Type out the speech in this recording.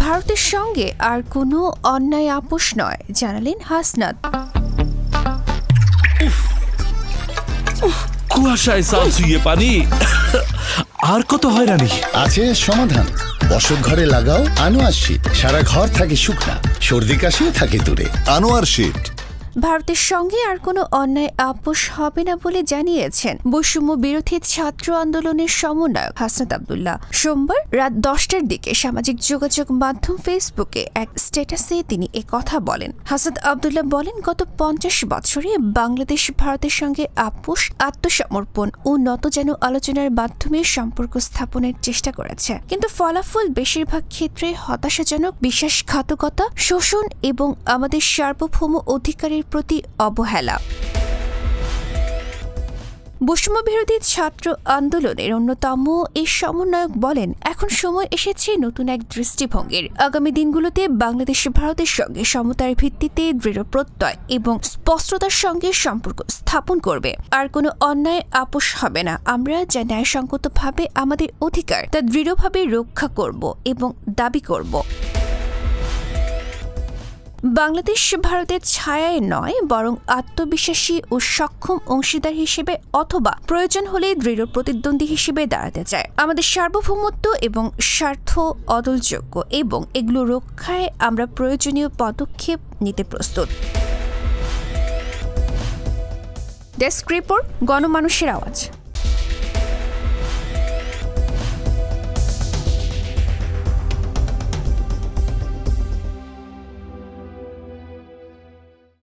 ভারতের সঙ্গে আর কোনো অন্যায় আপোষ নয়, জানালেন হাসনাত। কুয়াশায় চাল চুইয়ে পানি, আর কত হয়রানি। আছে সমাধান। বসত ঘরে লাগাও আনোয়ার শীট, সারা ঘর থাকে শুকনা, সর্দি কাশিও থাকে দূরে। আনোয়ার শীট। ভারতের সঙ্গে আর কোনো অন্যায় আপোষ হবে না বলে জানিয়েছেন বৈষম্য বিরোধী ছাত্র আন্দোলনের সমন্বয়ক হাসনাত আব্দুল্লাহ। সোমবার রাত 10টার দিকে সামাজিক যোগাযোগ মাধ্যম ফেসবুকে এক স্ট্যাটাসে তিনি কথা বলেন। হাসনাত আব্দুল্লাহ বলেন, গত 50 বছরে বাংলাদেশ ভারতের সঙ্গে আপোষ, আত্মসমর্পণ ও নতজানু আলোচনার মাধ্যমে সম্পর্ক স্থাপনের চেষ্টা করেছে, কিন্তু ফলাফল বেশিরভাগ ক্ষেত্রে হতাশাজনক, বিশ্বাসঘাতকতা, শোষণ এবং আমাদের সার্বভৌম অধিকারের প্রতি অবহেলা। বৈষম্য বিরোধী ছাত্র আন্দোলনের অন্যতম এই সমন্বয়ক বলেন, এখন সময় এসেছে নতুন এক দৃষ্টিভঙ্গির। আগামী দিনগুলোতে বাংলাদেশ ভারতের সঙ্গে সমতার ভিত্তিতে দৃঢ় প্রত্যয় এবং স্পষ্টতার সঙ্গে সম্পর্ক স্থাপন করবে। আর কোনো অন্যায় আপোষ হবে না। আমরা যা ন্যায়সঙ্গতভাবে আমাদের অধিকার তা দৃঢ়ভাবে রক্ষা করব এবং দাবি করব। বাংলাদেশ ভারতের ছায়ায় নয়, বরং আত্মবিশ্বাসী ও সক্ষম অংশীদার হিসেবে অথবা প্রয়োজন হলে দৃঢ় প্রতিদ্বন্দ্বী হিসেবে দাঁড়াতে চায়। আমাদের সার্বভৌমত্ব এবং স্বার্থ অদলযোগ্য এবং এগুলো রক্ষায় আমরা প্রয়োজনীয় পদক্ষেপ নিতে প্রস্তুত। ডেস্ক রিপোর্ট, গণমানুষের আওয়াজ।